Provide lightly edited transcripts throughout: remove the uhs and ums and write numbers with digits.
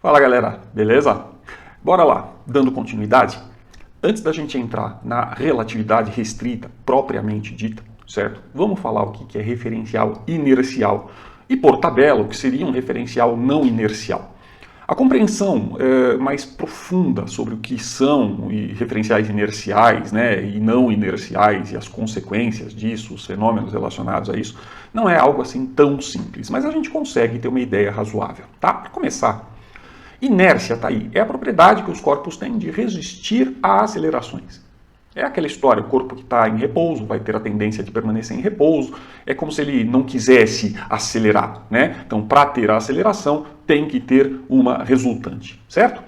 Fala galera, beleza? Bora lá, dando continuidade. Antes da gente entrar na relatividade restrita propriamente dita, certo? Vamos falar o que é referencial inercial e por tabela o que seria um referencial não inercial. A compreensão mais profunda sobre o que são referenciais inerciais, né, e não inerciais e as consequências disso, os fenômenos relacionados a isso, não é algo assim tão simples, mas a gente consegue ter uma ideia razoável, tá? Para começar, inércia está aí, é a propriedade que os corpos têm de resistir a acelerações. É aquela história, o corpo que está em repouso vai ter a tendência de permanecer em repouso, é como se ele não quisesse acelerar, né? Então, para ter a aceleração, tem que ter uma resultante, certo?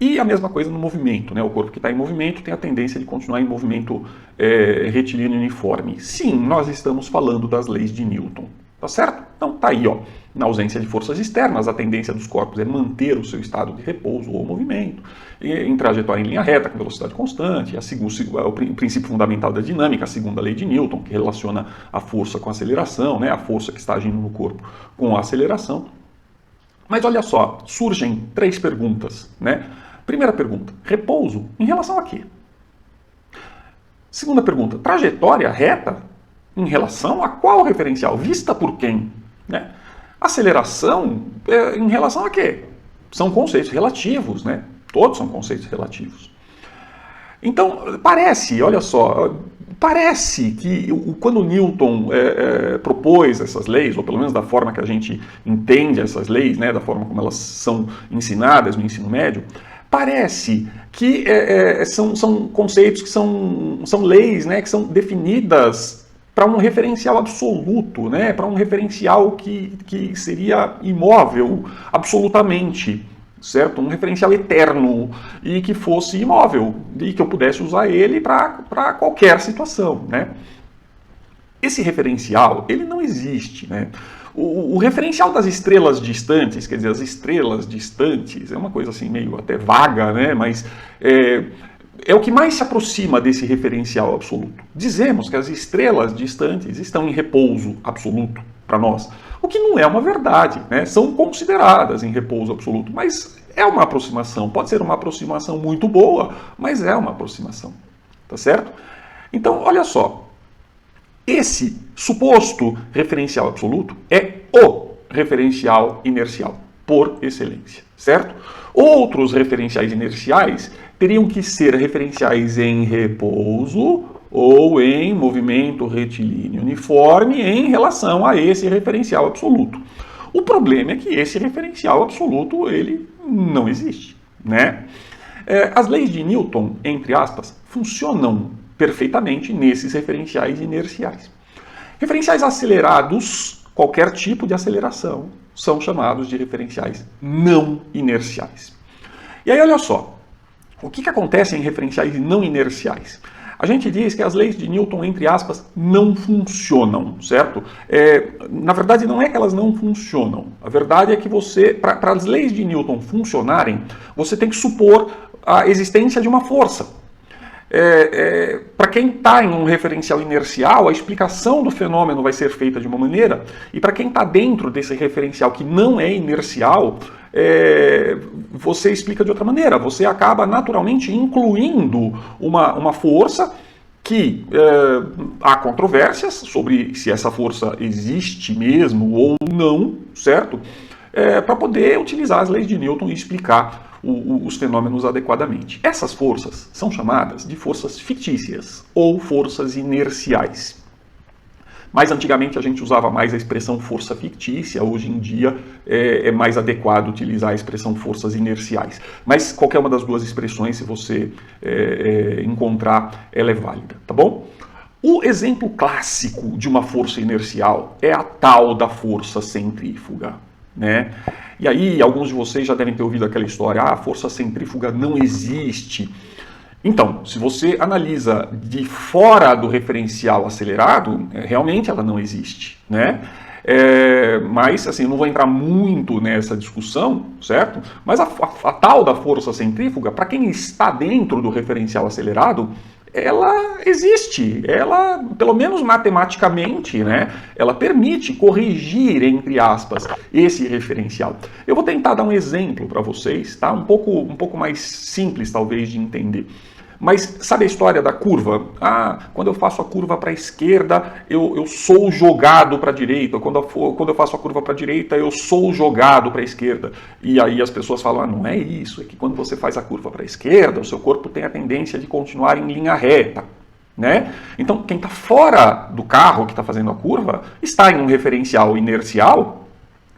E a mesma coisa no movimento, né? O corpo que está em movimento tem a tendência de continuar em movimento retilíneo uniforme. Sim, nós estamos falando das leis de Newton, tá certo? Então, tá aí, ó. Na ausência de forças externas, a tendência dos corpos é manter o seu estado de repouso ou movimento, em trajetória em linha reta, com velocidade constante, o princípio fundamental da dinâmica, a segunda lei de Newton, que relaciona a força com a aceleração, né, a força que está agindo no corpo com a aceleração. Mas olha só, surgem três perguntas, né? Primeira pergunta, repouso em relação a quê? Segunda pergunta, trajetória reta em relação a qual referencial? Vista por quem? Né? Aceleração em relação a quê? São conceitos relativos, né? Todos são conceitos relativos. Então, parece, olha só, parece que quando Newton propôs essas leis, ou pelo menos da forma que a gente entende essas leis, né, da forma como elas são ensinadas no ensino médio, parece que são conceitos que são leis, né, que são definidas para um referencial absoluto, né? Para um referencial que seria imóvel absolutamente, certo? Um referencial eterno e que fosse imóvel e que eu pudesse usar ele para qualquer situação, né? Esse referencial, ele não existe, né? O referencial das estrelas distantes, quer dizer, as estrelas distantes, é uma coisa assim meio até vaga, né? Mas é o que mais se aproxima desse referencial absoluto. Dizemos que as estrelas distantes estão em repouso absoluto para nós, o que não é uma verdade, né? São consideradas em repouso absoluto, mas é uma aproximação. Pode ser uma aproximação muito boa, mas é uma aproximação, tá certo? Então, olha só, esse suposto referencial absoluto é o referencial inercial, por excelência, certo? Outros referenciais inerciais teriam que ser referenciais em repouso ou em movimento retilíneo uniforme em relação a esse referencial absoluto. O problema é que esse referencial absoluto, ele não existe, né? As leis de Newton, entre aspas, funcionam perfeitamente nesses referenciais inerciais. Referenciais acelerados, qualquer tipo de aceleração, são chamados de referenciais não inerciais. E aí, olha só, o que acontece em referenciais não inerciais? A gente diz que as leis de Newton, entre aspas, não funcionam, certo? Na verdade, não é que elas não funcionam. A verdade é que para as leis de Newton funcionarem, você tem que supor a existência de uma força. Para quem está em um referencial inercial, a explicação do fenômeno vai ser feita de uma maneira, e para quem está dentro desse referencial que não é inercial, você explica de outra maneira. Você acaba naturalmente incluindo uma força que há controvérsias sobre se essa força existe mesmo ou não, certo? Para poder utilizar as leis de Newton e explicar os fenômenos adequadamente. Essas forças são chamadas de forças fictícias ou forças inerciais. Mas antigamente a gente usava mais a expressão força fictícia, hoje em dia é mais adequado utilizar a expressão forças inerciais. Mas qualquer uma das duas expressões, se você encontrar, ela é válida, tá bom? O exemplo clássico de uma força inercial é a tal da força centrífuga, né? E aí, alguns de vocês já devem ter ouvido aquela história, a força centrífuga não existe. Então, se você analisa de fora do referencial acelerado, realmente ela não existe, né? Mas, assim, eu não vou entrar muito nessa discussão, certo? Mas a tal da força centrífuga, para quem está dentro do referencial acelerado, ela existe, ela, pelo menos matematicamente, né, ela permite corrigir, entre aspas, esse referencial. Eu vou tentar dar um exemplo para vocês, tá? Um pouco mais simples, talvez, de entender. Mas sabe a história da curva? Quando eu faço a curva para a esquerda, eu sou jogado para a direita. Quando eu faço a curva para a direita, eu sou jogado para a esquerda. E aí as pessoas falam, não é isso, é que quando você faz a curva para a esquerda, o seu corpo tem a tendência de continuar em linha reta. Né? Então, quem está fora do carro que está fazendo a curva, está em um referencial inercial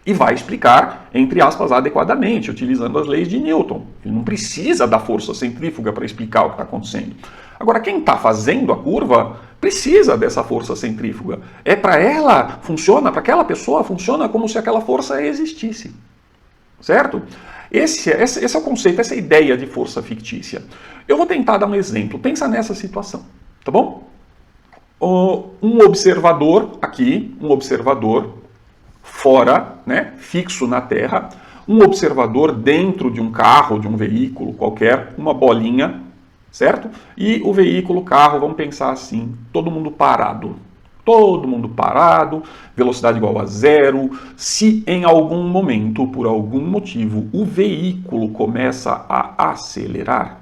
e vai explicar, entre aspas, adequadamente, utilizando as leis de Newton. Ele não precisa da força centrífuga para explicar o que está acontecendo. Agora, quem está fazendo a curva precisa dessa força centrífuga. Para ela, funciona, para aquela pessoa, funciona como se aquela força existisse. Certo? Esse é o conceito, essa é a ideia de força fictícia. Eu vou tentar dar um exemplo. Pensa nessa situação, tá bom? Um observador aqui, um observador fora, né, fixo na Terra, um observador dentro de um carro, de um veículo qualquer, uma bolinha, certo? E o veículo, carro, vamos pensar assim, todo mundo parado. Todo mundo parado, velocidade igual a zero. Se em algum momento, por algum motivo, o veículo começa a acelerar,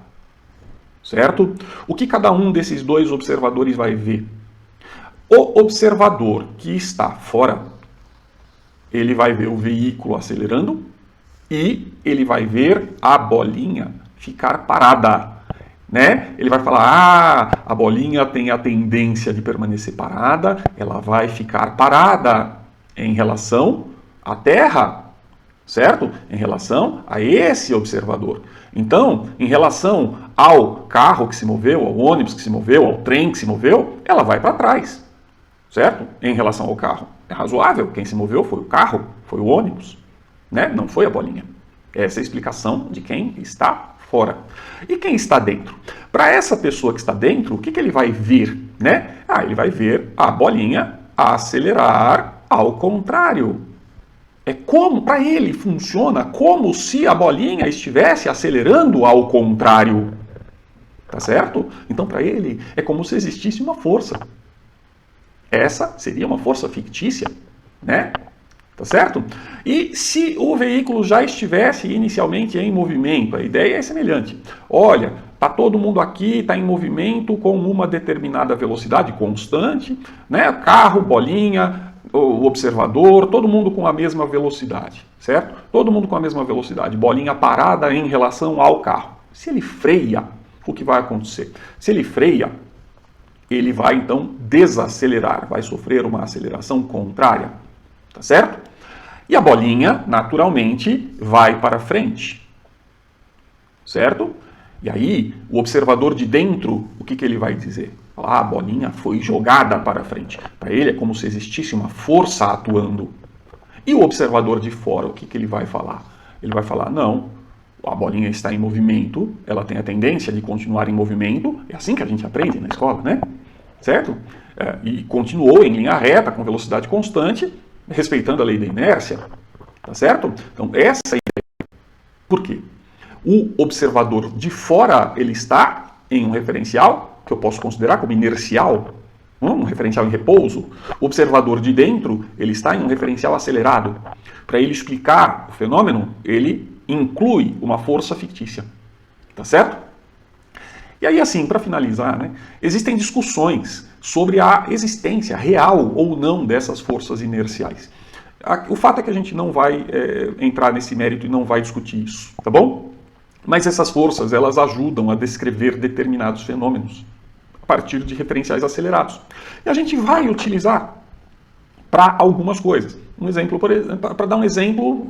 certo? O que cada um desses dois observadores vai ver? O observador que está fora, ele vai ver o veículo acelerando e ele vai ver a bolinha ficar parada, né? Ele vai falar, a bolinha tem a tendência de permanecer parada, ela vai ficar parada em relação à Terra, certo? Em relação a esse observador. Então, em relação ao carro que se moveu, ao ônibus que se moveu, ao trem que se moveu, ela vai para trás, certo? Em relação ao carro. É razoável, quem se moveu foi o carro, foi o ônibus, né? Não foi a bolinha. Essa é a explicação de quem está fora. E quem está dentro? Para essa pessoa que está dentro, o que ele vai ver, né? Ele vai ver a bolinha acelerar ao contrário. É como, para ele, funciona como se a bolinha estivesse acelerando ao contrário. Tá certo? Então, para ele, é como se existisse uma força. Essa seria uma força fictícia, né? Tá certo? E se o veículo já estivesse inicialmente em movimento, a ideia é semelhante. Olha, tá todo mundo aqui, está em movimento com uma determinada velocidade constante, né? Carro, bolinha, o observador, todo mundo com a mesma velocidade, certo? Todo mundo com a mesma velocidade, bolinha parada em relação ao carro. Se ele freia, o que vai acontecer? Se ele freia, ele vai então desacelerar, vai sofrer uma aceleração contrária, tá certo? E a bolinha, naturalmente, vai para frente, certo? E aí, o observador de dentro, o que ele vai dizer? A bolinha foi jogada para frente. Para ele é como se existisse uma força atuando. E o observador de fora, o que ele vai falar? Ele vai falar, não, a bolinha está em movimento, ela tem a tendência de continuar em movimento, é assim que a gente aprende na escola, né? Certo? E continuou em linha reta, com velocidade constante, respeitando a lei da inércia, tá certo? Então, essa é a ideia. Por quê? O observador de fora, ele está em um referencial, que eu posso considerar como inercial, um referencial em repouso. O observador de dentro, ele está em um referencial acelerado. Para ele explicar o fenômeno, ele inclui uma força fictícia, tá certo? E aí, assim, para finalizar, né, existem discussões sobre a existência real ou não dessas forças inerciais. O fato é que a gente não vai entrar nesse mérito e não vai discutir isso, tá bom? Mas essas forças, elas ajudam a descrever determinados fenômenos a partir de referenciais acelerados. E a gente vai utilizar para algumas coisas. Um exemplo, para dar um exemplo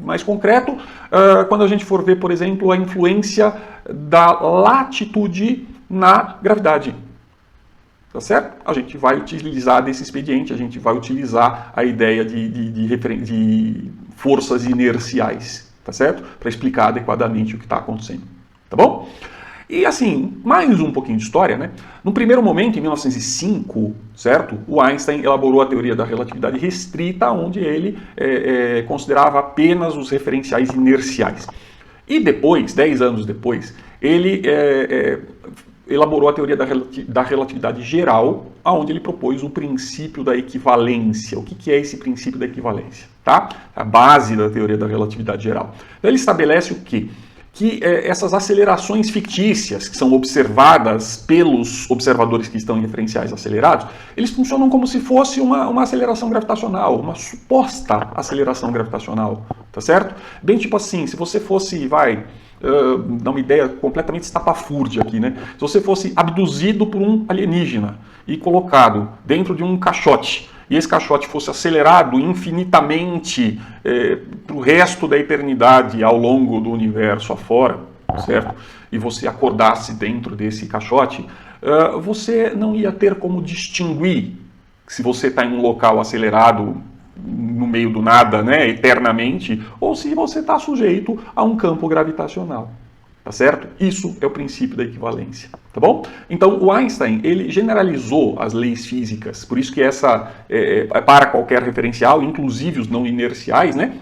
mais concreto, quando a gente for ver, por exemplo, a influência da latitude na gravidade. Tá certo? A gente vai utilizar desse expediente, a gente vai utilizar a ideia de forças inerciais, tá certo? Para explicar adequadamente o que está acontecendo. Tá bom? E assim, mais um pouquinho de história, né? No primeiro momento, em 1905, certo? O Einstein elaborou a teoria da relatividade restrita, onde ele considerava apenas os referenciais inerciais. E depois, 10 anos depois, ele elaborou a teoria da relatividade geral, onde ele propôs o princípio da equivalência. O que é esse princípio da equivalência? Tá? A base da teoria da relatividade geral. Então, ele estabelece o quê? Que essas acelerações fictícias que são observadas pelos observadores que estão em referenciais acelerados, eles funcionam como se fosse uma aceleração gravitacional, uma suposta aceleração gravitacional, tá certo? Bem tipo assim, se você fosse, dar uma ideia completamente estapafúrdia aqui, né? Se você fosse abduzido por um alienígena e colocado dentro de um caixote, e esse caixote fosse acelerado infinitamente para o resto da eternidade ao longo do universo afora, certo? E você acordasse dentro desse caixote, você não ia ter como distinguir se você está em um local acelerado no meio do nada, né, eternamente, ou se você está sujeito a um campo gravitacional. Tá certo? Isso é o princípio da equivalência, tá bom? Então, o Einstein, ele generalizou as leis físicas, por isso que essa para qualquer referencial, inclusive os não inerciais, né?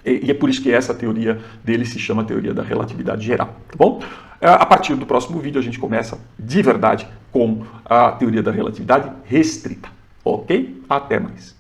E é por isso que essa teoria dele se chama teoria da relatividade geral, tá bom? A partir do próximo vídeo a gente começa de verdade com a teoria da relatividade restrita, ok? Até mais.